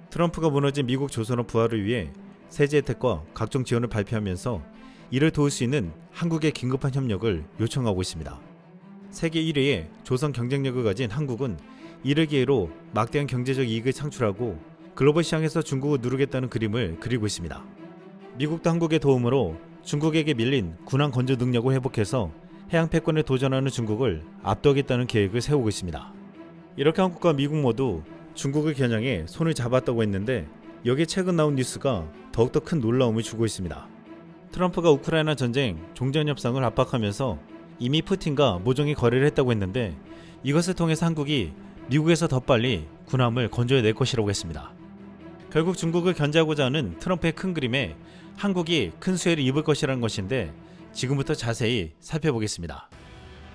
트럼프가 무너진 미국 조선업 부활을 위해 세제 혜택과 각종 지원을 발표하면서 이를 도울 수 있는 한국의 긴급한 협력을 요청하고 있습니다. 세계 1위의 조선 경쟁력을 가진 한국은 이를 기회로 막대한 경제적 이익을 창출하고 글로벌 시장에서 중국을 누르겠다는 그림을 그리고 있습니다. 미국도 한국의 도움으로 중국에게 밀린 군함 건조 능력을 회복해서 해양 패권에 도전하는 중국을 압도하겠다는 계획을 세우고 있습니다. 이렇게 한국과 미국 모두 중국을 겨냥해 손을 잡았다고 했는데 여기에 최근 나온 뉴스가 더욱더 큰 놀라움을 주고 있습니다. 트럼프가 우크라이나 전쟁 종전 협상을 압박하면서 이미 푸틴과 모종의 거래를 했다고 했는데 이것을 통해서 한국이 미국에서 더 빨리 군함을 건조해낼 것이라고 했습니다. 결국 중국을 견제하고자 하는 트럼프의 큰 그림에 한국이 큰 수혜를 입을 것이라는 것인데 지금부터 자세히 살펴보겠습니다.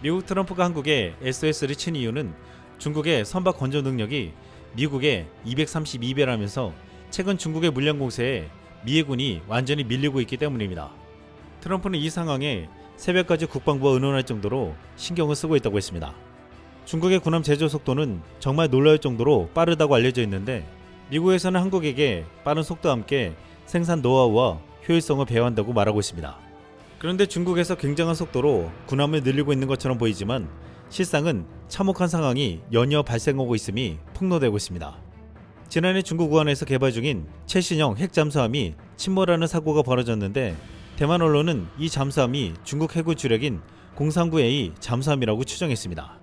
미국 트럼프가 한국에 SOS를 친 이유는 중국의 선박 건조 능력이 미국의 232배라면서 최근 중국의 물량 공세에 미 해군이 완전히 밀리고 있기 때문입니다. 트럼프는 이 상황에 새벽까지 국방부와 의논할 정도로 신경을 쓰고 있다고 했습니다. 중국의 군함 제조 속도는 정말 놀라울 정도로 빠르다고 알려져 있는데 미국에서는 한국에게 빠른 속도와 함께 생산 노하우와 효율성을 배워한다고 말하고 있습니다. 그런데 중국에서 굉장한 속도로 군함을 늘리고 있는 것처럼 보이지만 실상은 참혹한 상황이 연이어 발생하고 있음이 폭로되고 있습니다. 지난해 중국 우한에서 개발 중인 최신형 핵 잠수함이 침몰하는 사고가 벌어졌는데 대만 언론은 이 잠수함이 중국 해군 주력인 039A 잠수함이라고 추정했습니다.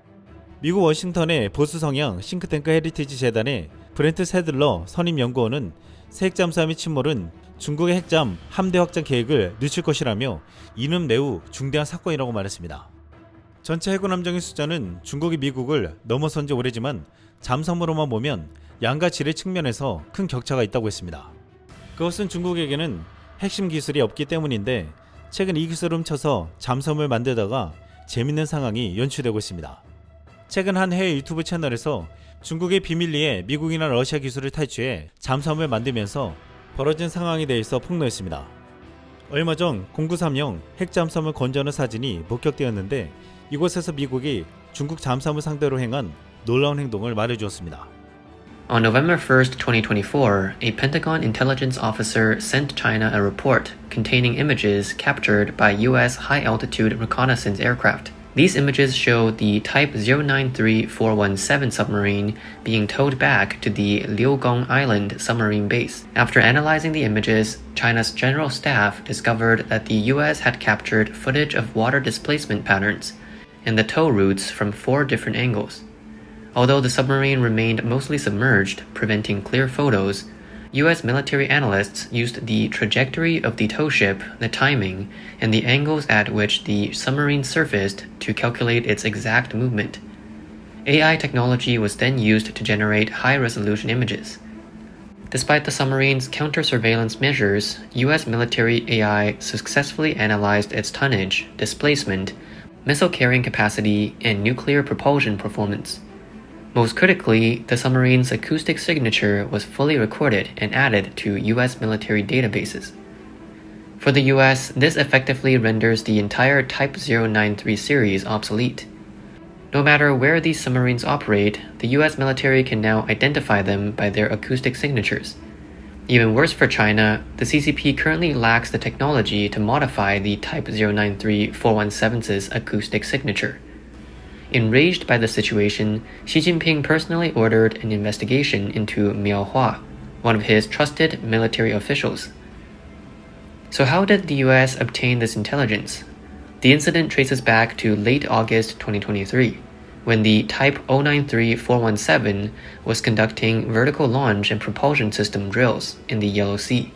미국 워싱턴의 보수 성향 싱크탱크 헤리티지 재단의 브렌트 세들러 선임 연구원은 새 핵 잠수함의 침몰은 중국의 핵잠 함대 확장 계획을 늦출 것이라며 이는 매우 중대한 사건이라고 말했습니다. 전체 해군 함정의 숫자는 중국이 미국을 넘어선 지 오래지만 잠수함으로만 보면 양과 질의 측면에서 큰 격차가 있다고 했습니다. 그것은 중국에게는 핵심 기술이 없기 때문인데 최근 이 기술을 훔쳐서 잠수함을 만들다가 재밌는 상황이 연출되고 있습니다. 최근 한 해외 유튜브 채널에서 중국의 비밀리에 미국이나 러시아 기술을 탈취해 잠수함을 만들면서 벌어진 상황에 대해서 폭로했습니다. 얼마 전 093형 핵잠수함을 건조하는 사진이 목격되었는데 이곳에서 미국이 중국 잠수함을 상대로 행한 놀라운 행동을 말해주었습니다. On November 1st, 2024, a Pentagon intelligence officer sent China a report containing images captured by U.S. high-altitude reconnaissance aircraft. These images show the Type 093417 submarine being towed back to the Liugong Island submarine base. After analyzing the images, China's general staff discovered that the U.S. had captured footage of water displacement patterns and the tow routes from 4 different angles. Although the submarine remained mostly submerged, preventing clear photos, U.S. military analysts used the trajectory of the tow ship, the timing, and the angles at which the submarine surfaced to calculate its exact movement. AI technology was then used to generate high-resolution images. Despite the submarine's counter-surveillance measures, U.S. military AI successfully analyzed its tonnage, displacement, missile carrying capacity, and nuclear propulsion performance. Most critically, the submarine's acoustic signature was fully recorded and added to U.S. military databases. For the U.S., this effectively renders the entire Type 093 series obsolete. No matter where these submarines operate, the U.S. military can now identify them by their acoustic signatures. Even worse for China, the CCP currently lacks the technology to modify the Type 093417's acoustic signature. Enraged by the situation, Xi Jinping personally ordered an investigation into Miao Hua, one of his trusted military officials. So how did the US obtain this intelligence? The incident traces back to late August 2023, when the Type 093417 was conducting vertical launch and propulsion system drills in the Yellow Sea.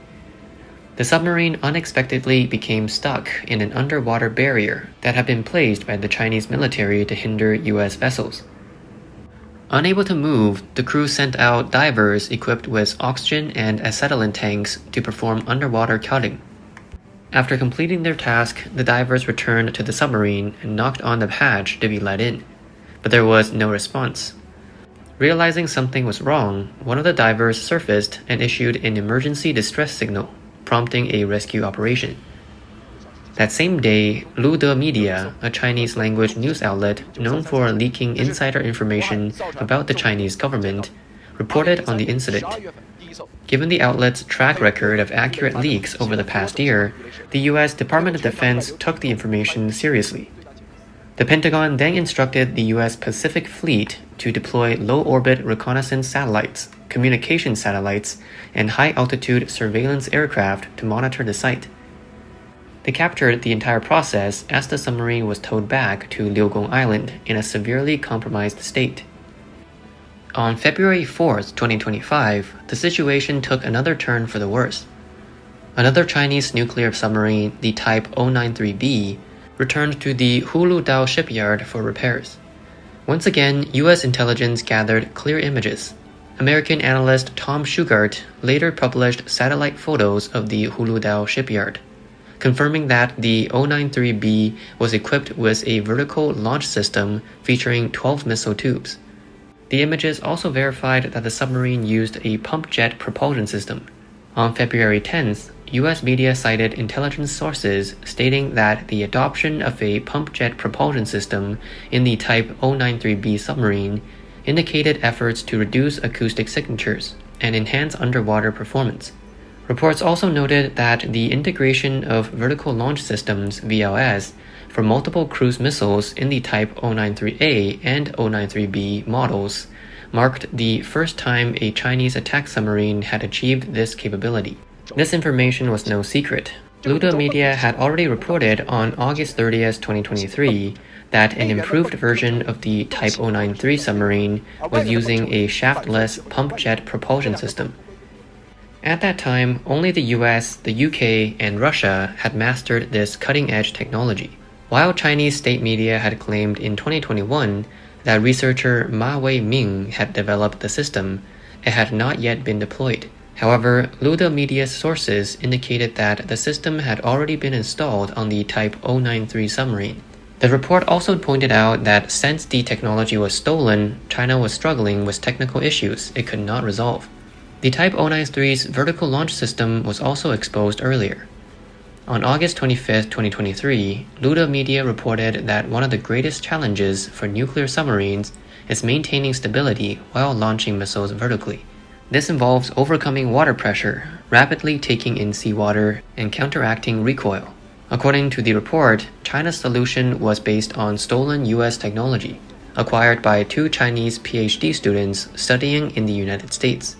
The submarine unexpectedly became stuck in an underwater barrier that had been placed by the Chinese military to hinder US vessels. Unable to move, the crew sent out divers equipped with oxygen and acetylene tanks to perform underwater cutting. After completing their task, the divers returned to the submarine and knocked on the hatch to be let in, but there was no response. Realizing something was wrong, one of the divers surfaced and issued an emergency distress signal, prompting a rescue operation. That same day, Lude Media, a Chinese-language news outlet known for leaking insider information about the Chinese government, reported on the incident. Given the outlet's track record of accurate leaks over the past year, the U.S. Department of Defense took the information seriously. The Pentagon then instructed the U.S. Pacific Fleet to deploy low-orbit reconnaissance satellites, communication satellites, and high-altitude surveillance aircraft to monitor the site. They captured the entire process as the submarine was towed back to Liugong Island in a severely compromised state. On February 4, 2025, the situation took another turn for the worse. Another Chinese nuclear submarine, the Type 093B, returned to the Huludao shipyard for repairs. Once again, U.S. intelligence gathered clear images. American analyst Tom Shugart later published satellite photos of the Huludao shipyard, confirming that the 093B was equipped with a vertical launch system featuring 12 missile tubes. The images also verified that the submarine used a pump jet propulsion system. On February 10th, U.S. media cited intelligence sources stating that the adoption of a pump jet propulsion system in the Type 093B submarine indicated efforts to reduce acoustic signatures and enhance underwater performance. Reports also noted that the integration of vertical launch systems (VLS) for multiple cruise missiles in the Type 093A and 093B models marked the first time a Chinese attack submarine had achieved this capability. This information was no secret. Luda Media had already reported on August 30, 2023, that an improved version of the Type 093 submarine was using a shaftless pump jet propulsion system. At that time, only the US, the UK, and Russia had mastered this cutting-edge technology. While Chinese state media had claimed in 2021 that researcher Ma Wei-ming had developed the system, it had not yet been deployed. However, Luda Media's sources indicated that the system had already been installed on the Type 093 submarine. The report also pointed out that since the technology was stolen, China was struggling with technical issues it could not resolve. The Type 093's vertical launch system was also exposed earlier. On August 25, 2023, Luda Media reported that one of the greatest challenges for nuclear submarines is maintaining stability while launching missiles vertically. This involves overcoming water pressure, rapidly taking in seawater, and counteracting recoil. According to the report, China's solution was based on stolen US technology, acquired by two Chinese PhD students studying in the United States.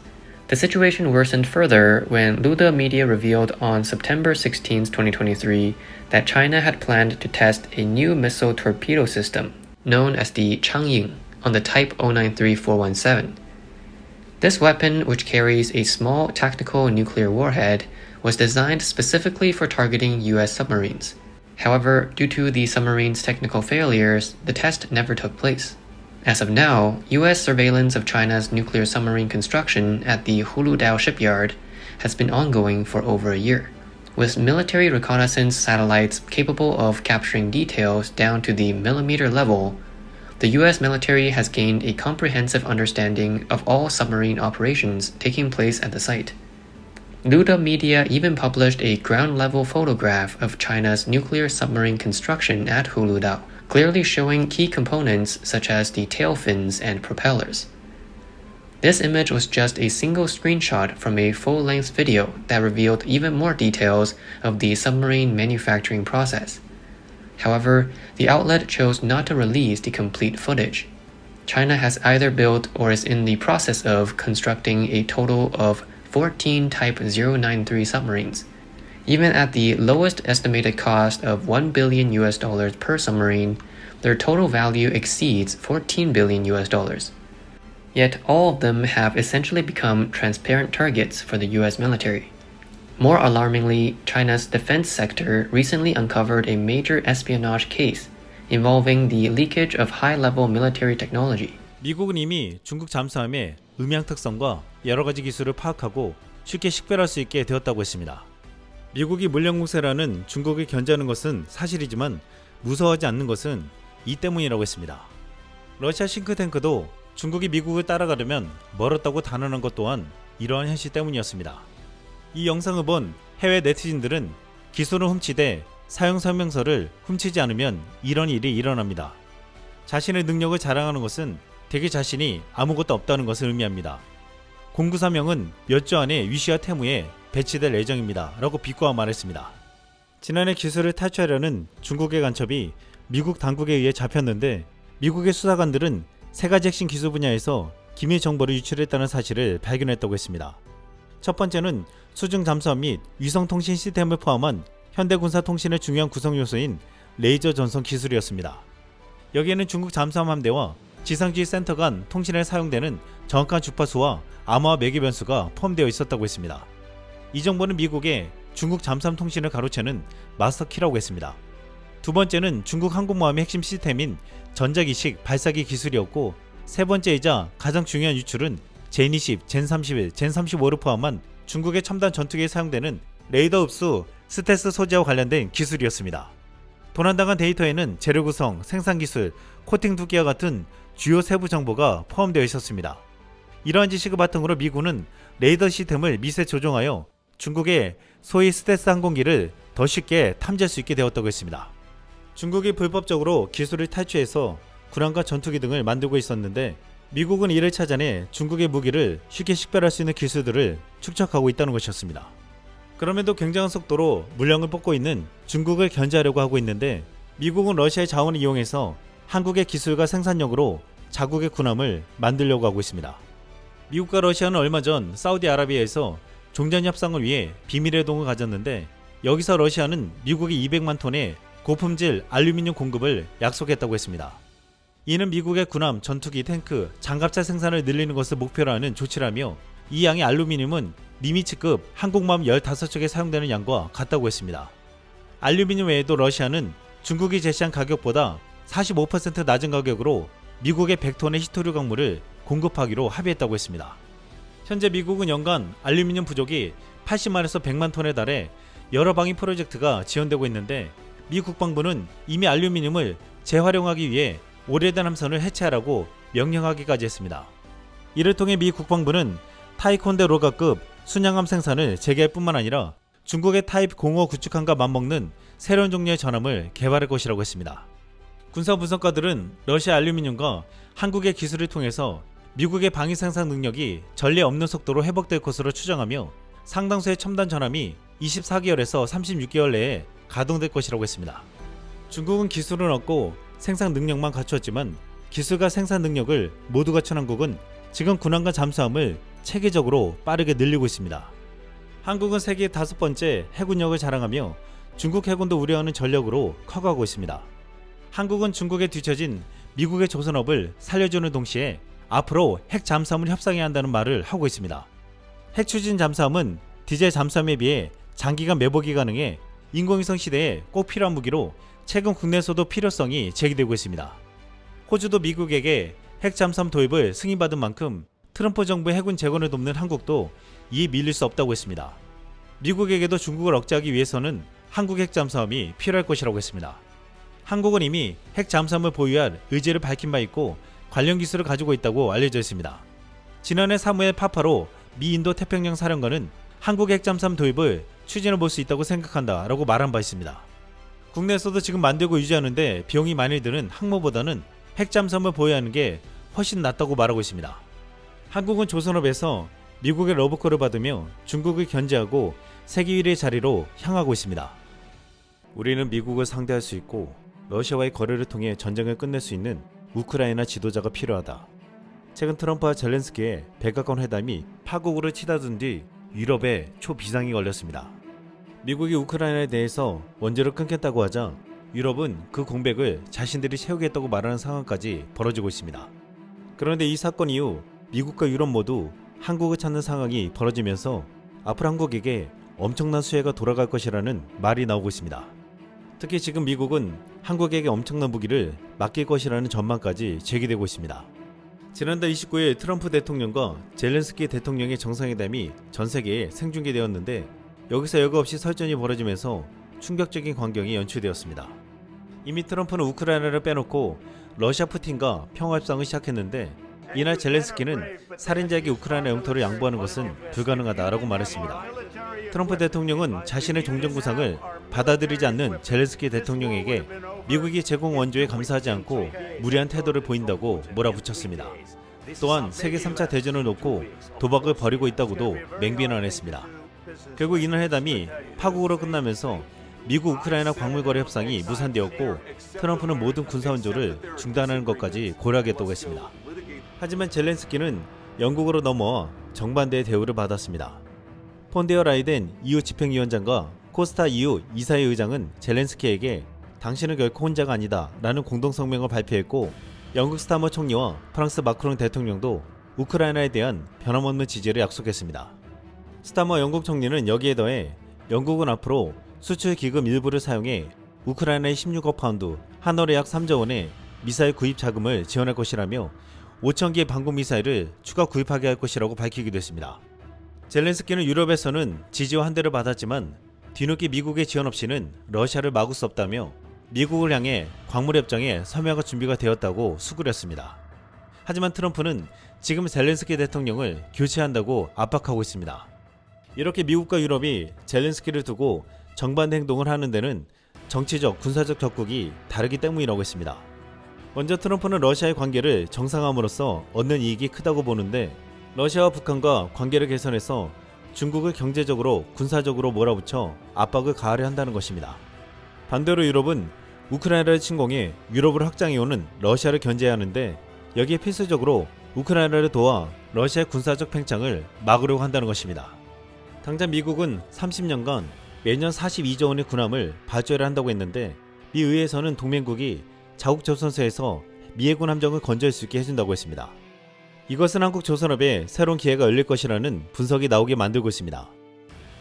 The situation worsened further when Luda Media revealed on September 16, 2023, that China had planned to test a new missile torpedo system, known as the Changying, on the Type 093-417. This weapon, which carries a small tactical nuclear warhead, was designed specifically for targeting US submarines. However, due to the submarine's technical failures, the test never took place. As of now, US surveillance of China's nuclear submarine construction at the Huludao shipyard has been ongoing for over a year. With military reconnaissance satellites capable of capturing details down to the millimeter level, the US military has gained a comprehensive understanding of all submarine operations taking place at the site. Luda Media even published a ground-level photograph of China's nuclear submarine construction at Huludao, clearly showing key components such as the tail fins and propellers. This image was just a single screenshot from a full-length video that revealed even more details of the submarine manufacturing process. However, the outlet chose not to release the complete footage. China has either built or is in the process of constructing a total of 14 Type 093 submarines. Even at the lowest estimated cost of $1 billion per submarine, their total value exceeds $14 billion. Yet all of them have essentially become transparent targets for the US military. More alarmingly, China's defense sector recently uncovered a major espionage case involving the leakage of high-level military technology. 미국은 이미 중국 잠수함의 음향 특성과 여러 가지 기술을 파악하고 쉽게 식별할 수 있게 되었다고 했습니다. 미국이 물량공세라는 중국을 견제하는 것은 사실이지만 무서워하지 않는 것은 이 때문이라고 했습니다. 러시아 싱크탱크도 중국이 미국을 따라가려면 멀었다고 단언한 것 또한 이러한 현실 때문이었습니다. 이 영상을 본 해외 네티즌들은 기술을 훔치되 사용 설명서를 훔치지 않으면 이런 일이 일어납니다. 자신의 능력을 자랑하는 것은 대개 자신이 아무것도 없다는 것을 의미합니다. 공구사명은 몇 주 안에 위시와 태무에 배치될 예정입니다 라고 비꼬아 말했습니다. 지난해 기술을 탈취하려는 중국의 간첩이 미국 당국에 의해 잡혔는데 미국의 수사관들은 세 가지 핵심 기술 분야에서 기밀 정보를 유출했다는 사실을 발견했다고 했습니다. 첫 번째는 수중 잠수함 및 위성통신 시스템을 포함한 현대군사통신의 중요한 구성 요소인 레이저 전송 기술이었습니다. 여기에는 중국 잠수함 함대와 지상주의 센터 간 통신에 사용되는 정확한 주파수와 암호화 매개 변수가 포함되어 있었다고 했습니다. 이 정보는 미국의 중국 잠수함 통신을 가로채는 마스터키라고 했습니다. 두 번째는 중국 항공모함의 핵심 시스템인 전자기식 발사기 기술이었고, 세 번째이자 가장 중요한 유출은 젠20, 젠31, 젠35를 포함한 중국의 첨단 전투기에 사용되는 레이더 흡수 스텔스 소재와 관련된 기술이었습니다. 도난당한 데이터에는 재료 구성, 생산 기술, 코팅 두께와 같은 주요 세부 정보가 포함되어 있었습니다. 이러한 지식을 바탕으로 미군은 레이더 시스템을 미세 조정하여 중국의 소위 스텔스 항공기를 더 쉽게 탐지할 수 있게 되었다고 했습니다. 중국이 불법적으로 기술을 탈취해서 군함과 전투기 등을 만들고 있었는데 미국은 이를 찾아내 중국의 무기를 쉽게 식별할 수 있는 기술들을 축적하고 있다는 것이었습니다. 그럼에도 굉장한 속도로 물량을 뽑고 있는 중국을 견제하려고 하고 있는데 미국은 러시아의 자원을 이용해서 한국의 기술과 생산력으로 자국의 군함을 만들려고 하고 있습니다. 미국과 러시아는 얼마 전 사우디아라비아에서 종전 협상을 위해 비밀 회동을 가졌는데 여기서 러시아는 미국이 200만 톤의 고품질 알루미늄 공급을 약속했다고 했습니다. 이는 미국의 군함, 전투기, 탱크, 장갑차 생산을 늘리는 것을 목표로 하는 조치라며 이 양의 알루미늄은 니미츠급 항공모함 15척에 사용되는 양과 같다고 했습니다. 알루미늄 외에도 러시아는 중국이 제시한 가격보다 45% 낮은 가격으로 미국의 100톤의 히토류 광물을 공급하기로 합의했다고 했습니다. 현재 미국은 연간 알루미늄 부족이 80만에서 100만 톤에 달해 여러 방위 프로젝트가 지원되고 있는데 미 국방부는 이미 알루미늄을 재활용하기 위해 오래된 함선을 해체하라고 명령하기까지 했습니다. 이를 통해 미 국방부는 타이콘데 로가급 순양함 생산을 재개할 뿐만 아니라 중국의 타입 05 구축함과 맞먹는 새로운 종류의 전함을 개발할 것이라고 했습니다. 군사 분석가들은 러시아 알루미늄과 한국의 기술을 통해서 미국의 방위 생산 능력이 전례 없는 속도로 회복될 것으로 추정하며 상당수의 첨단 전함이 24개월에서 36개월 내에 가동될 것이라고 했습니다. 중국은 기술을 얻고 생산 능력만 갖추었지만 기술과 생산 능력을 모두 갖춘 한국은 지금 군함과 잠수함을 체계적으로 빠르게 늘리고 있습니다. 한국은 세계 5번째 해군력을 자랑하며 중국 해군도 우려하는 전력으로 커가고 있습니다. 한국은 중국에 뒤처진 미국의 조선업을 살려주는 동시에 앞으로 핵 잠수함을 협상해야 한다는 말을 하고 있습니다. 핵 추진 잠수함은 디젤 잠수함에 비해 장기간 매복이 가능해 인공위성 시대에 꼭 필요한 무기로 최근 국내에서도 필요성이 제기되고 있습니다. 호주도 미국에게 핵 잠수함 도입을 승인받은 만큼 트럼프 정부의 해군 재건을 돕는 한국도 이에 밀릴 수 없다고 했습니다. 미국에게도 중국을 억제하기 위해서는 한국 핵 잠수함이 필요할 것이라고 했습니다. 한국은 이미 핵 잠수함을 보유할 의지를 밝힌 바 있고 관련 기술을 가지고 있다고 알려져 있습니다. 지난해 사무엘 파파로 미 인도 태평양 사령관은 한국 핵 잠수함 도입을 추진해 볼 수 있다고 생각한다 라고 말한 바 있습니다. 국내에서도 지금 만들고 유지하는데 비용이 많이 드는 항모보다는 핵 잠수함을 보유하는 게 훨씬 낫다고 말하고 있습니다. 한국은 조선업에서 미국의 러브콜을 받으며 중국을 견제하고 세계 1위의 자리로 향하고 있습니다. 우리는 미국을 상대할 수 있고 러시아와의 거래를 통해 전쟁을 끝낼 수 있는 우크라이나 지도자가 필요하다. 최근 트럼프와 젤렌스키의 백악관 회담이 파국으로 치닫은 뒤 유럽에 초비상이 걸렸습니다. 미국이 우크라이나에 대해서 원조를 끊겠다고 하자 유럽은 그 공백을 자신들이 채우겠다고 말하는 상황까지 벌어지고 있습니다. 그런데 이 사건 이후 미국과 유럽 모두 한국을 찾는 상황이 벌어지면서 앞으로 한국에게 엄청난 수혜가 돌아갈 것이라는 말이 나오고 있습니다. 특히 지금 미국은 한국에게 엄청난 무기를 맡길 것이라는 전망까지 제기되고 있습니다. 지난달 29일 트럼프 대통령과 젤렌스키 대통령의 정상회담이 전 세계에 생중계되었는데 여기서 여과 없이 설전이 벌어지면서 충격적인 광경이 연출되었습니다. 이미 트럼프는 우크라이나를 빼놓고 러시아 푸틴과 평화협상을 시작했는데 이날 젤렌스키는 살인자에게 우크라이나 영토를 양보하는 것은 불가능하다라고 말했습니다. 트럼프 대통령은 자신의 종전구상을 받아들이지 않는 젤렌스키 대통령에게 미국이 제공 원조에 감사하지 않고 무리한 태도를 보인다고 몰아붙였습니다. 또한 세계 3차 대전을 놓고 도박을 벌이고 있다고도 맹비난했습니다. 결국 이날 회담이 파국으로 끝나면서 미국 우크라이나 광물 거래 협상이 무산되었고 트럼프는 모든 군사 원조를 중단하는 것까지 고려하겠다고 했습니다. 하지만 젤렌스키는 영국으로 넘어와 정반대의 대우를 받았습니다. 폰데어 라이덴 EU 집행위원장과 코스타 EU 이사회 의장은 젤렌스키에게 당신은 결코 혼자가 아니다 라는 공동성명을 발표했고, 영국 스타머 총리와 프랑스 마크롱 대통령도 우크라이나에 대한 변함없는 지지를 약속했습니다. 스타머 영국 총리는 여기에 더해 영국은 앞으로 수출 기금 일부를 사용해 우크라이나의 16억 파운드, 한월에 약 3조 원의 미사일 구입 자금을 지원할 것이라며 5,000개의 방공 미사일을 추가 구입하게 할 것이라고 밝히기도 했습니다. 젤렌스키는 유럽에서는 지지와 환대를 받았지만 뒤늦게 미국의 지원 없이는 러시아를 막을 수 없다며 미국을 향해 광물협정에 서명할 준비가 되었다고 수그렸습니다. 하지만 트럼프는 지금 젤렌스키 대통령을 교체한다고 압박하고 있습니다. 이렇게 미국과 유럽이 젤렌스키를 두고 정반대 행동을 하는 데는 정치적, 군사적 격국이 다르기 때문이라고 했습니다. 먼저 트럼프는 러시아의 관계를 정상화함으로써 얻는 이익이 크다고 보는데, 러시아와 북한과 관계를 개선해서 중국을 경제적으로, 군사적으로 몰아붙여 압박을 가하려 한다는 것입니다. 반대로 유럽은 우크라이나를 침공해 유럽을 확장해오는 러시아를 견제해야 하는데, 여기에 필수적으로 우크라이나를 도와 러시아의 군사적 팽창을 막으려고 한다는 것입니다. 당장 미국은 30년간 매년 42조 원의 군함을 발주를 한다고 했는데, 미 의회에서는 동맹국이 자국 조선소에서 미 해군 함정을 건조할 수 있게 해준다고 했습니다. 이것은 한국 조선업에 새로운 기회가 열릴 것이라는 분석이 나오게 만들고 있습니다.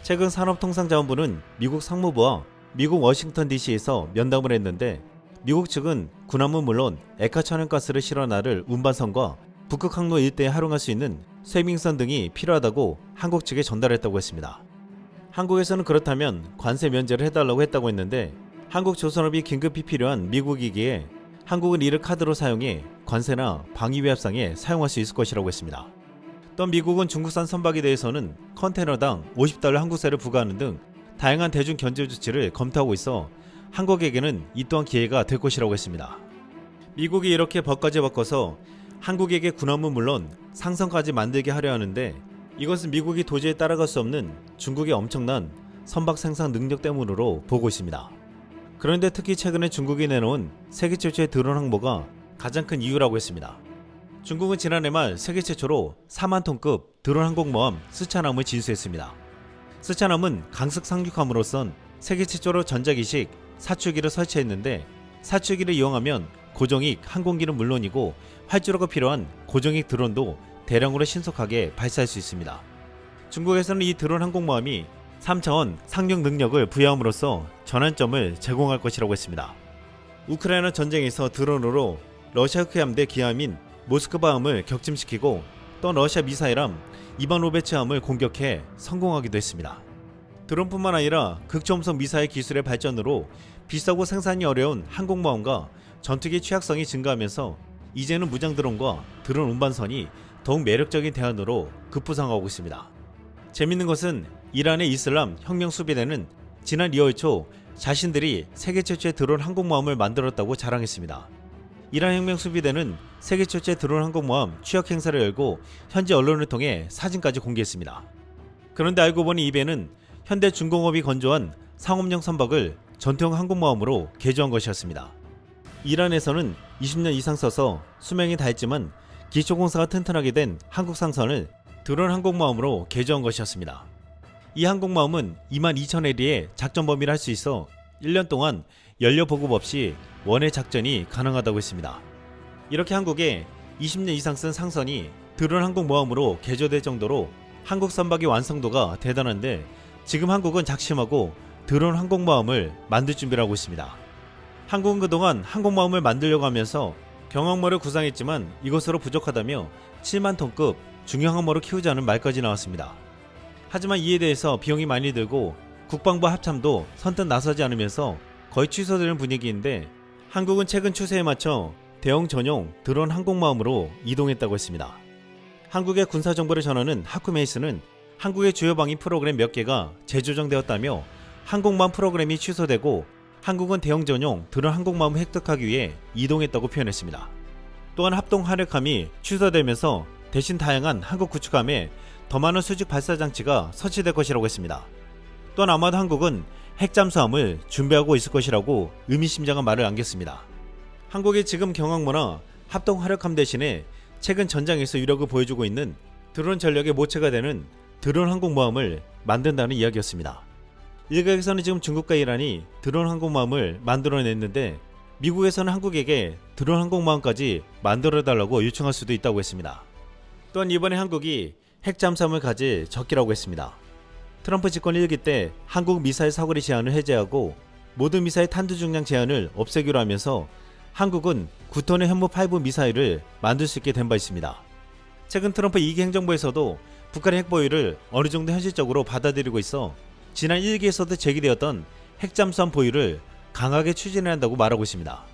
최근 산업통상자원부는 미국 상무부와 미국 워싱턴 DC에서 면담을 했는데, 미국 측은 군함은 물론 액화천연가스를 실어 나를 운반선과 북극 항로 일대에 활용할 수 있는 쇠빙선 등이 필요하다고 한국 측에 전달했다고 했습니다. 한국에서는 그렇다면 관세 면제를 해달라고 했다고 했는데, 한국 조선업이 긴급히 필요한 미국이기에 한국은 이를 카드로 사용해 관세나 방위비 협상에 사용할 수 있을 것이라고 했습니다. 또 미국은 중국산 선박에 대해서는 컨테이너당 $50 항구세를 부과하는 등 다양한 대중 견제 조치를 검토하고 있어 한국에게는 이 또한 기회가 될 것이라고 했습니다. 미국이 이렇게 법까지 바꿔서 한국에게 군함은 물론 상선까지 만들게 하려 하는데, 이것은 미국이 도저히 따라갈 수 없는 중국의 엄청난 선박 생산 능력 때문으로 보고 있습니다. 그런데 특히 최근에 중국이 내놓은 세계 최초의 드론 항모가 가장 큰 이유라고 했습니다. 중국은 지난해 말 세계 최초로 4만 톤급 드론 항공모함 스촨함을 진수했습니다. 스촨함은 강습 상륙함으로선 세계 최초로 전자기식 사출기를 설치했는데, 사출기를 이용하면 고정익 항공기는 물론이고 활주로가 필요한 고정익 드론도 대량으로 신속하게 발사할 수 있습니다. 중국에서는 이 드론 항공모함이 3차원 상륙 능력을 부여함으로써 전환점을 제공할 것이라고 했습니다. 우크라이나 전쟁에서 드론으로 러시아 흑해함대 기함인 모스크바함을 격침시키고, 또 러시아 미사일함 이바노베츠함을 공격해 성공하기도 했습니다. 드론뿐만 아니라 극초음속 미사일 기술의 발전으로 비싸고 생산이 어려운 항공모함과 전투기 취약성이 증가하면서 이제는 무장 드론과 드론 운반선이 더욱 매력적인 대안으로 급부상하고 있습니다. 재밌는 것은 이란의 이슬람 혁명 수비대는 지난 2월 초 자신들이 세계 최초의 드론 항공모함을 만들었다고 자랑했습니다. 이란 혁명 수비대는 세계 최초의 드론 항공모함 취역 행사를 열고 현지 언론을 통해 사진까지 공개했습니다. 그런데 알고 보니 이 배는 현대 중공업이 건조한 상업용 선박을 전투용 항공모함으로 개조한 것이었습니다. 이란에서는 20년 이상 써서 수명이 닳지만 기초공사가 튼튼하게 된 한국 상선을 드론 항공모함으로 개조한 것이었습니다. 이 항공모함은 22,000회리의 작전 범위를 할 수 있어 1년 동안 연료 보급 없이 원해 작전이 가능하다고 했습니다. 이렇게 한국에 20년 이상 쓴 상선이 드론 항공모함으로 개조될 정도로 한국 선박의 완성도가 대단한데, 지금 한국은 작심하고 드론 항공모함을 만들 준비를 하고 있습니다. 한국은 그동안 항공모함을 만들려고 하면서 경항모를 구상했지만 이것으로 부족하다며 7만 톤급 중형 항모를 키우자는 말까지 나왔습니다. 하지만 이에 대해서 비용이 많이 들고 국방부 합참도 선뜻 나서지 않으면서 거의 취소되는 분위기인데, 한국은 최근 추세에 맞춰 대형 전용 드론 항공모함으로 이동했다고 했습니다. 한국의 군사정보를 전하는 하쿠메이스는 한국의 주요 방위 프로그램 몇 개가 재조정되었다며 항공모함 프로그램이 취소되고 한국은 대형 전용 드론 항공모함을 획득하기 위해 이동했다고 표현했습니다. 또한 합동 화력함이 취소되면서 대신 다양한 한국 구축함에 더 많은 수직 발사 장치가 설치될 것이라고 했습니다. 또한 아마도 한국은 핵잠수함을 준비하고 있을 것이라고 의미심장한 말을 남겼습니다. 한국의 지금 경항모나 합동 화력함 대신에 최근 전장에서 유력을 보여주고 있는 드론 전력의 모체가 되는 드론 항공모함을 만든다는 이야기였습니다. 일각에서는 지금 중국과 이란이 드론 항공모함을 만들어냈는데 미국에서는 한국에게 드론 항공모함까지 만들어달라고 요청할 수도 있다고 했습니다. 또한 이번에 한국이 핵잠수함을 가질 적기라고 했습니다. 트럼프 집권 1기 때 한국 미사일 사거리 제한을 해제하고 모든 미사일 탄두 중량 제한을 없애기로 하면서 한국은 9톤의 현무8 미사일을 만들 수 있게 된 바 있습니다. 최근 트럼프 2기 행정부에서도 북한의 핵보유를 어느 정도 현실적으로 받아들이고 있어 지난 1기에서도 제기되었던 핵잠수함 보유를 강하게 추진해야 한다고 말하고 있습니다.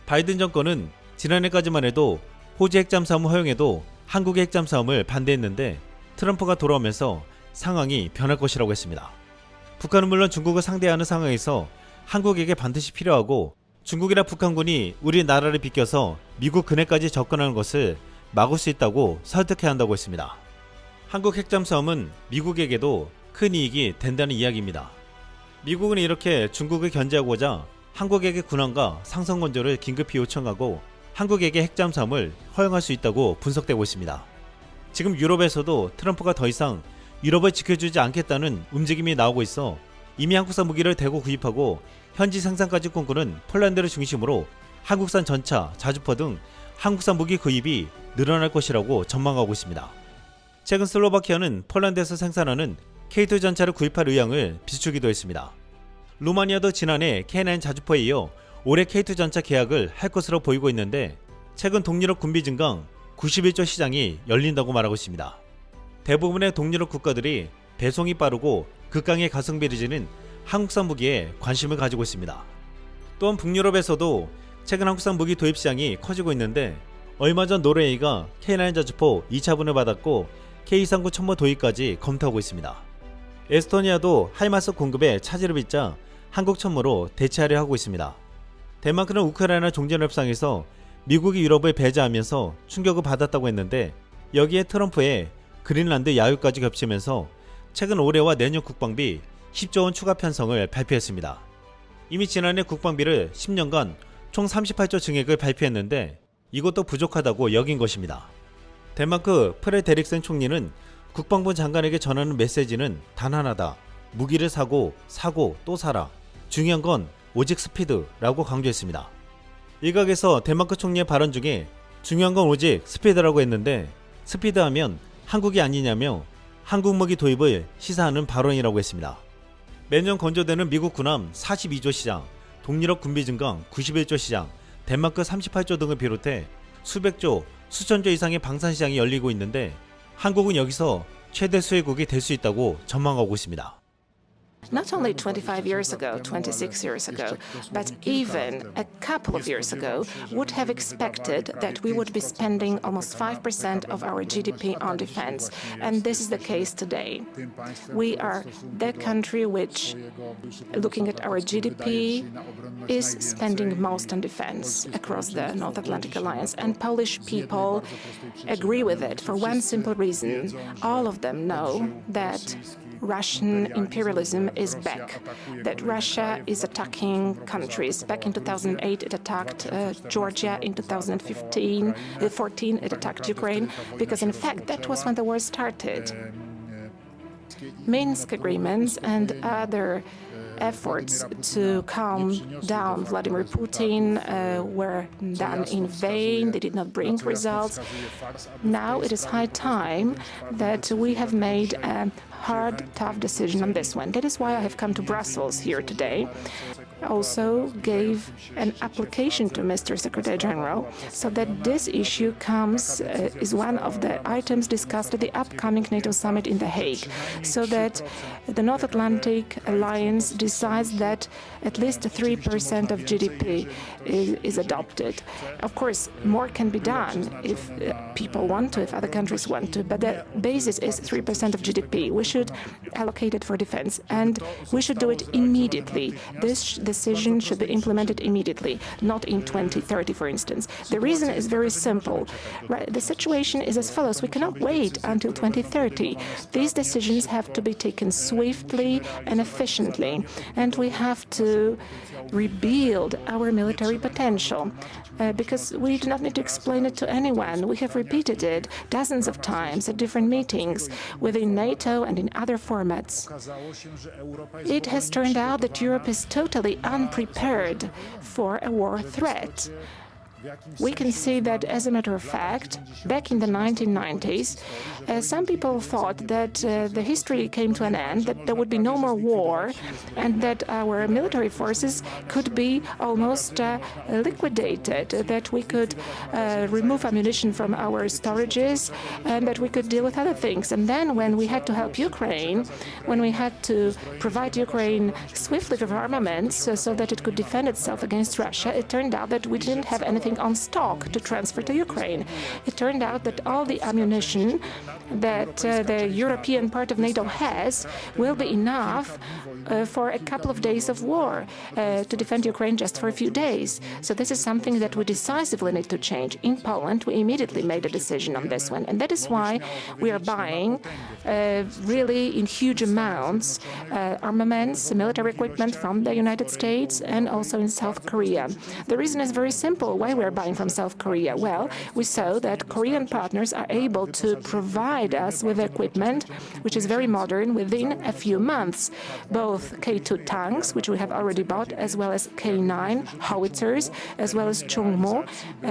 바이든 정권은 지난해까지만 해도 호주 핵잠수함을 허용해도 한국의 핵잠수함을 반대했는데 트럼프가 돌아오면서 상황이 변할 것이라고 했습니다. 북한은 물론 중국을 상대하는 상황에서 한국에게 반드시 필요하고 중국이나 북한군이 우리나라를 비껴서 미국 근해까지 접근하는 것을 막을 수 있다고 설득해야 한다고 했습니다. 한국 핵잠수함은 미국에게도 큰 이익이 된다는 이야기입니다. 미국은 이렇게 중국을 견제하고자 한국에게 군함과 상성 건조를 긴급히 요청하고 한국에게 핵잠수함을 허용할 수 있다고 분석되고 있습니다. 지금 유럽에서도 트럼프가 더 이상 유럽을 지켜주지 않겠다는 움직임이 나오고 있어 이미 한국산 무기를 대거 구입하고 현지 생산까지 꿈꾸는 폴란드를 중심으로 한국산 전차, 자주포 등 한국산 무기 구입이 늘어날 것이라고 전망하고 있습니다. 최근 슬로바키아는 폴란드에서 생산하는 K2 전차를 구입할 의향을 비추기도 했습니다. 루마니아도 지난해 K9 자주포에 이어 올해 K2 전차 계약을 할 것으로 보이고 있는데 최근 동유럽 군비 증강 91조 시장이 열린다고 말하고 있습니다. 대부분의 동유럽 국가들이 배송이 빠르고 극강의 가성비를 지닌 한국산 무기에 관심을 가지고 있습니다. 또한 북유럽에서도 최근 한국산 무기 도입 시장이 커지고 있는데 얼마 전 노르웨이가 K9 자주포 2차분을 받았고 K239 천모 도입까지 검토하고 있습니다. 에스토니아도 하이마스 공급에 차질을 빚자 한국 천모로 대체하려 하고 있습니다. 덴마크는 우크라이나 종전 협상에서 미국이 유럽을 배제하면서 충격을 받았다고 했는데 여기에 트럼프의 그린란드 야유까지 겹치면서 최근 올해와 내년 국방비 10조 원 추가 편성을 발표했습니다. 이미 지난해 국방비를 10년간 총 38조 증액을 발표했는데 이것도 부족하다고 여긴 것입니다. 덴마크 프레데릭센 총리는 국방부 장관에게 전하는 메시지는 단 하나다. 무기를 사고 또 사라. 중요한 건 오직 스피드라고 강조했습니다. 일각에서 덴마크 총리의 발언 중에 중요한 건 오직 스피드라고 했는데 스피드하면 한국이 아니냐며 한국 무기 도입을 시사하는 발언이라고 했습니다. 매년 건조되는 미국 군함 42조 시장, 동유럽 군비 증강 91조 시장, 덴마크 38조 등을 비롯해 수백조, 수천조 이상의 방산 시장이 열리고 있는데 한국은 여기서 최대 수혜국이 될 수 있다고 전망하고 있습니다. Not only 25 years ago, 26 years ago, but even a couple of years ago, would have expected that we would be spending almost 5% of our GDP on defense. And this is the case today. We are the country which, looking at our GDP, is spending most on defense across the North Atlantic Alliance. And Polish people agree with it for one simple reason. All of them know that Russian imperialism is back, that Russia is attacking countries. Back in 2008, it attacked Georgia. In 2014, it attacked Ukraine, because in fact, that was when the war started. Minsk agreements and other efforts to calm down Vladimir Putin were done in vain. They did not bring results. Now it is high time that we have made a hard, tough decision on this one. That is why I have come to Brussels here today. Also gave an application to Mr. Secretary General so that this issue is one of the items discussed at the upcoming NATO summit in The Hague, so that the North Atlantic Alliance decides that at least 3% of GDP is adopted. Of course, more can be done if people want to, if other countries want to, but the basis is 3% of GDP. We should allocate it for defense, and we should do it immediately. decision should be implemented immediately, not in 2030, for instance. The reason is very simple. Right? The situation is as follows. We cannot wait until 2030. These decisions have to be taken swiftly and efficiently, and we have to rebuild our military potential. Because we do not need to explain it to anyone. We have repeated it dozens of times at different meetings within NATO and in other formats. It has turned out that Europe is totally unprepared for a war threat. We can see that, as a matter of fact, back in the 1990s, some people thought that the history came to an end, that there would be no more war, and that our military forces could be almost liquidated, that we could remove ammunition from our storages, and that we could deal with other things. And then when we had to help Ukraine, when we had to provide Ukraine swiftly with armaments so that it could defend itself against Russia, it turned out that we didn't have anything on stock to transfer to Ukraine. It turned out that all the ammunition that the European part of NATO has will be enough for a couple of days of war to defend Ukraine just for a few days. So this is something that we decisively need to change. In Poland, we immediately made a decision on this one, and that is why we are buying really in huge amounts armaments, military equipment from the United States and also in South Korea. The reason is very simple. Why we are buying from South Korea? Well, we saw that Korean partners are able to provide us with equipment which is very modern within a few months. Both K2 tanks, which we have already bought, as well as K9 howitzers, as well as Chungmo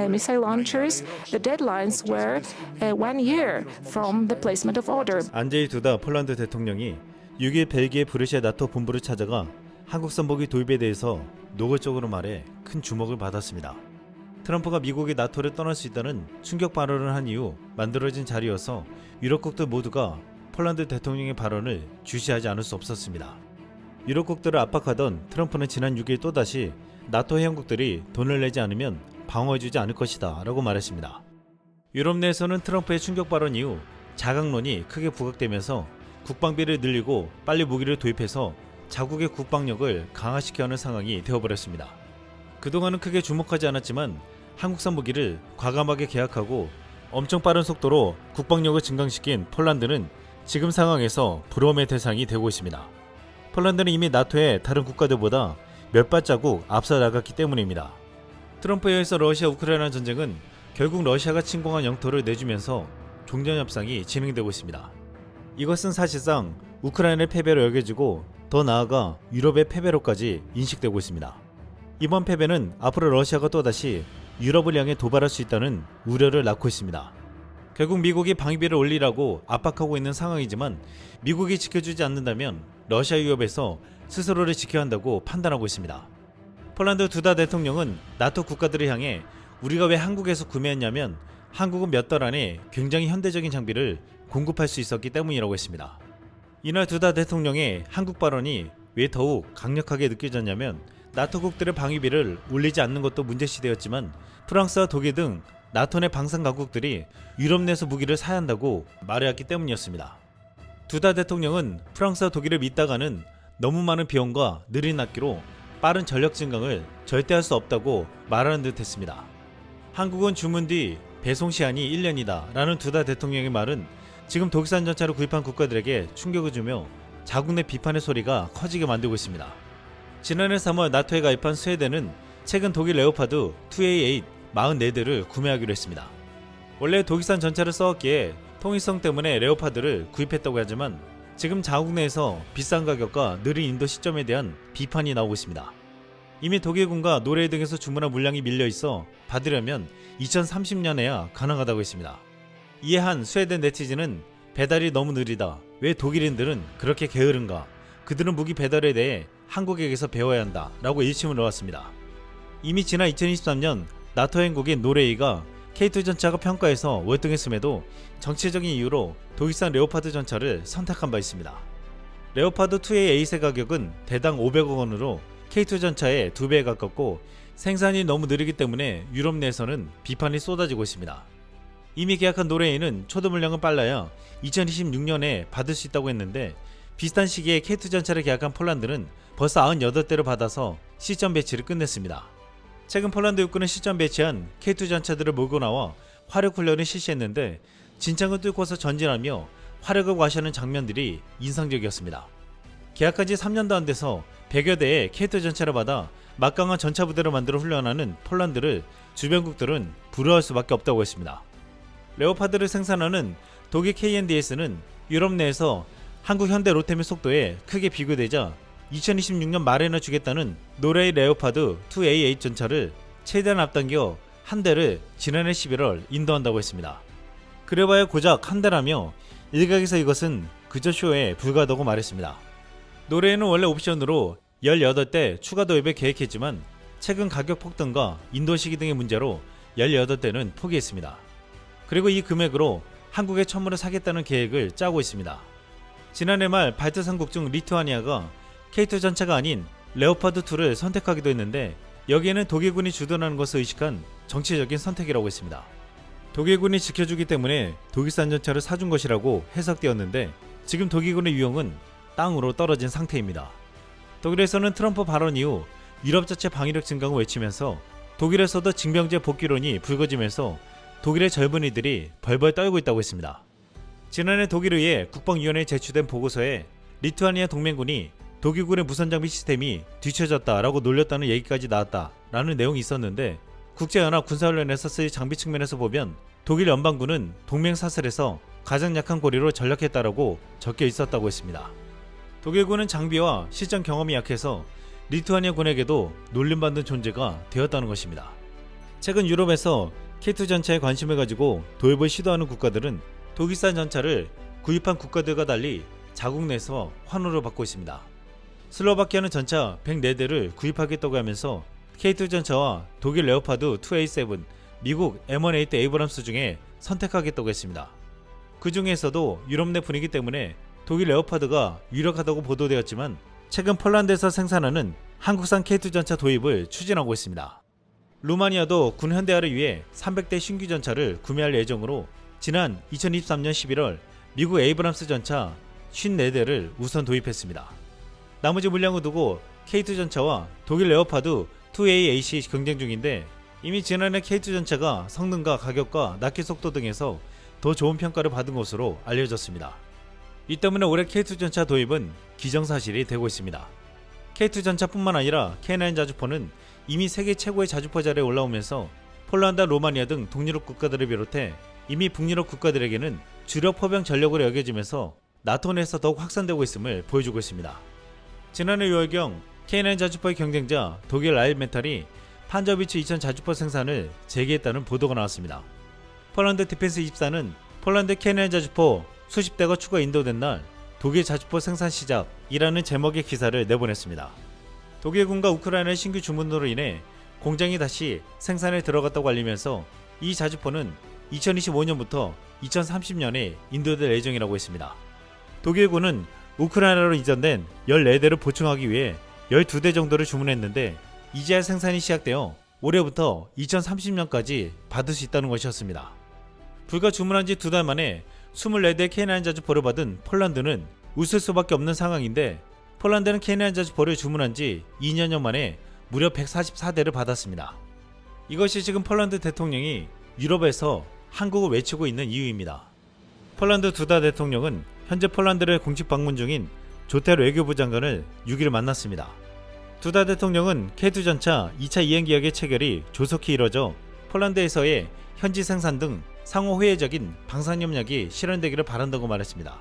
missile launchers. The deadlines were 1 year from the placement of order. 안제이 두다 폴란드 대통령이 6일 벨기에 브뤼셀 나토 본부를 찾아가 한국 선박의 도입에 대해서 노골적으로 말해 큰 주목을 받았습니다. 트럼프가 미국이 나토를 떠날 수 있다는 충격 발언을 한 이후 만들어진 자리여서 유럽국들 모두가 폴란드 대통령의 발언을 주시하지 않을 수 없었습니다. 유럽국들을 압박하던 트럼프는 지난 6일 또다시 나토 회원국들이 돈을 내지 않으면 방어해주지 않을 것이다 라고 말했습니다. 유럽 내에서는 트럼프의 충격 발언 이후 자강론이 크게 부각되면서 국방비를 늘리고 빨리 무기를 도입해서 자국의 국방력을 강화시켜야 하는 상황이 되어버렸습니다. 그동안은 크게 주목하지 않았지만 한국산 무기를 과감하게 계약하고 엄청 빠른 속도로 국방력을 증강시킨 폴란드는 지금 상황에서 부러움의 대상이 되고 있습니다. 폴란드는 이미 나토의 다른 국가들보다 몇 발자국 앞서 나갔기 때문입니다. 트럼프에 의해서 러시아 우크라이나 전쟁은 결국 러시아가 침공한 영토를 내주면서 종전협상이 진행되고 있습니다. 이것은 사실상 우크라이나의 패배로 여겨지고 더 나아가 유럽의 패배로까지 인식되고 있습니다. 이번 패배는 앞으로 러시아가 또다시 유럽을 향해 도발할 수 있다는 우려를 낳고 있습니다. 결국 미국이 방위비를 올리라고 압박하고 있는 상황이지만 미국이 지켜주지 않는다면 러시아 위협에서 스스로를 지켜야 한다고 판단하고 있습니다. 폴란드 두다 대통령은 나토 국가들을 향해 우리가 왜 한국에서 구매했냐면 한국은 몇 달 안에 굉장히 현대적인 장비를 공급할 수 있었기 때문이라고 했습니다. 이날 두다 대통령의 한국 발언이 왜 더욱 강력하게 느껴졌냐면 나토국들의 방위비를 올리지 않는 것도 문제시되었지만 프랑스와 독일 등 나토 내 방산 강국들이 유럽 내에서 무기를 사야 한다고 말해왔기 때문이었습니다. 두다 대통령은 프랑스와 독일을 믿다가는 너무 많은 비용과 느린 악기로 빠른 전력 증강을 절대 할 수 없다고 말하는 듯 했습니다. 한국은 주문 뒤 배송 시한이 1년이다 라는 두다 대통령의 말은 지금 독일산 전차를 구입한 국가들에게 충격을 주며 자국 내 비판의 소리가 커지게 만들고 있습니다. 지난해 3월 나토에 가입한 스웨덴은 최근 독일 레오파드 2A8 44대를 구매하기로 했습니다. 원래 독일산 전차를 써왔기에 통일성 때문에 레오파드를 구입했다고 하지만 지금 자국 내에서 비싼 가격과 느린 인도 시점에 대한 비판이 나오고 있습니다. 이미 독일군과 노르웨이 등에서 주문한 물량이 밀려있어 받으려면 2030년에야 가능하다고 했습니다. 이에 한 스웨덴 네티즌은 배달이 너무 느리다. 왜 독일인들은 그렇게 게으른가? 그들은 무기 배달에 대해 한국에게서 배워야 한다 라고 일침을 놓았습니다. 이미 지난 2023년 나토 회원국인 노르웨이가 K2 전차가 평가에서 월등했음에도 정치적인 이유로 독일산 레오파드 전차를 선택한 바 있습니다. 레오파드 2A8의 가격은 대당 500억 원으로 K2 전차의 2배에 가깝고 생산이 너무 느리기 때문에 유럽 내에서는 비판이 쏟아지고 있습니다. 이미 계약한 노르웨이는 초도 물량은 빨라야 2026년에 받을 수 있다고 했는데 비슷한 시기에 K2 전차를 계약한 폴란드는 벌써 98대를 받아서 시점 배치를 끝냈습니다. 최근 폴란드 육군은 시점 배치한 K2 전차들을 몰고 나와 화력 훈련을 실시했는데 진창을 뚫고서 전진하며 화력을 과시하는 장면들이 인상적이었습니다. 계약한 지 3년도 안 돼서 100여 대의 K2 전차를 받아 막강한 전차 부대를 만들어 훈련하는 폴란드를 주변국들은 부러워할 수밖에 없다고 했습니다. 레오파드를 생산하는 독일 KNDS는 유럽 내에서 한국 현대 로템의 속도에 크게 비교되자 2026년 말에나 주겠다는 노르웨이 레오파드 2A8 전차를 최대한 앞당겨 한 대를 지난해 11월 인도한다고 했습니다. 그래봐야 고작 한 대라며 일각에서 이것은 그저 쇼에 불과하다고 말했습니다. 노르웨이는 원래 옵션으로 18대 추가 도입을 계획했지만 최근 가격 폭등과 인도 시기 등의 문제로 18대는 포기했습니다. 그리고 이 금액으로 한국의 천물을 사겠다는 계획을 짜고 있습니다. 지난해 말 발트 3국 중 리투아니아가 K2 전차가 아닌 레오파드2를 선택하기도 했는데 여기에는 독일군이 주둔하는 것을 의식한 정치적인 선택이라고 했습니다. 독일군이 지켜주기 때문에 독일산 전차를 사준 것이라고 해석되었는데 지금 독일군의 유용은 땅으로 떨어진 상태입니다. 독일에서는 트럼프 발언 이후 유럽 자체 방위력 증강을 외치면서 독일에서도 징병제 복귀론이 불거지면서 독일의 젊은이들이 벌벌 떨고 있다고 했습니다. 지난해 독일의회 국방위원회에 제출된 보고서에 리투아니아 동맹군이 독일군의 무선장비 시스템이 뒤처졌다라고 놀렸다는 얘기까지 나왔다라는 내용이 있었는데 국제연합 군사훈련에서 쓰일 장비 측면에서 보면 독일 연방군은 동맹 사슬에서 가장 약한 고리로 전락했다라고 적혀 있었다고 했습니다. 독일군은 장비와 실전 경험이 약해서 리투아니아 군에게도 놀림받는 존재가 되었다는 것입니다. 최근 유럽에서 K2 전차에 관심을 가지고 도입을 시도하는 국가들은 독일산 전차를 구입한 국가들과 달리 자국 내에서 환호를 받고 있습니다. 슬로바키아는 전차 104대를 구입하겠다고 하면서 K2 전차와 독일 레오파드 2A7, 미국 M18 에이브람스 중에 선택하겠다고 했습니다. 그 중에서도 유럽 내 분위기 때문에 독일 레오파드가 유력하다고 보도되었지만 최근 폴란드에서 생산하는 한국산 K2 전차 도입을 추진하고 있습니다. 루마니아도 군 현대화를 위해 300대 신규 전차를 구매할 예정으로 지난 2023년 11월 미국 에이브람스 전차 54대를 우선 도입했습니다. 나머지 물량을 두고 K2 전차와 독일 레오파드 2A8이 경쟁 중인데 이미 지난해 K2 전차가 성능과 가격과 낚시 속도 등에서 더 좋은 평가를 받은 것으로 알려졌습니다. 이 때문에 올해 K2 전차 도입은 기정사실이 되고 있습니다. K2 전차뿐만 아니라 K9 자주포는 이미 세계 최고의 자주포 자리에 올라오면서 폴란드, 로마니아 등 동유럽 국가들을 비롯해 이미 북유럽 국가들에게는 주력 포병 전력으로 여겨지면서 나토 내에서 더욱 확산되고 있음을 보여주고 있습니다. 지난해 6월경 K9 자주포의 경쟁자 독일 라일메탈이 판저비츠 2000 자주포 생산을 재개했다는 보도가 나왔습니다. 폴란드 디펜스 24는 폴란드 K9 자주포 수십 대가 추가 인도된 날 독일 자주포 생산 시작이라는 제목의 기사를 내보냈습니다. 독일군과 우크라이나의 신규 주문으로 인해 공장이 다시 생산에 들어갔다고 알리면서 이 자주포는 2025년부터 2030년에 인도될 예정이라고 했습니다. 독일군은 우크라이나로 이전된 14대를 보충하기 위해 12대 정도를 주문했는데 이제야 생산이 시작되어 올해부터 2030년까지 받을 수 있다는 것이었습니다. 불과 주문한 지 2달 만에 24대 K9 자주포를 받은 폴란드는 웃을 수밖에 없는 상황인데 폴란드는 K9 자주포를 주문한 지 2년여 만에 무려 144대를 받았습니다. 이것이 지금 폴란드 대통령이 유럽에서 한국을 외치고 있는 이유입니다. 폴란드 두다 대통령은 현재 폴란드를 공식 방문 중인 조텔 외교부 장관을 6일 만났습니다. 두다 대통령은 K2 전차 2차 이행 계약의 체결이 조속히 이뤄져 폴란드에서의 현지 생산 등 상호 회의적인 방산 협력이 실현되기를 바란다고 말했습니다.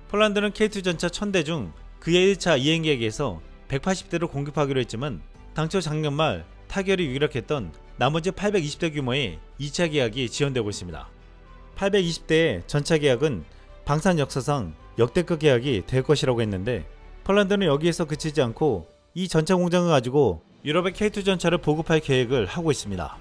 폴란드는 K2 전차 1000대 중 그의 1차 이행 계획에서 180대를 공급하기로 했지만 당초 작년 말 타결이 유력했던 나머지 820대 규모의 2차 계약이 지연되고 있습니다. 820대의 전차 계약은 방산 역사상 역대급 계약이 될 것이라고 했는데 폴란드는 여기에서 그치지 않고 이 전차 공장을 가지고 유럽의 K2 전차를 보급할 계획을 하고 있습니다.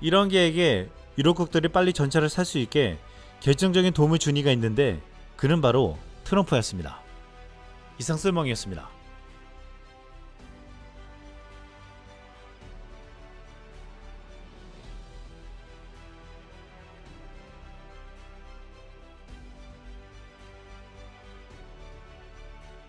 이런 계획에 유럽국들이 빨리 전차를 살 수 있게 결정적인 도움을 준 이가 있는데 그는 바로 트럼프였습니다. 이상 쓸멍이었습니다.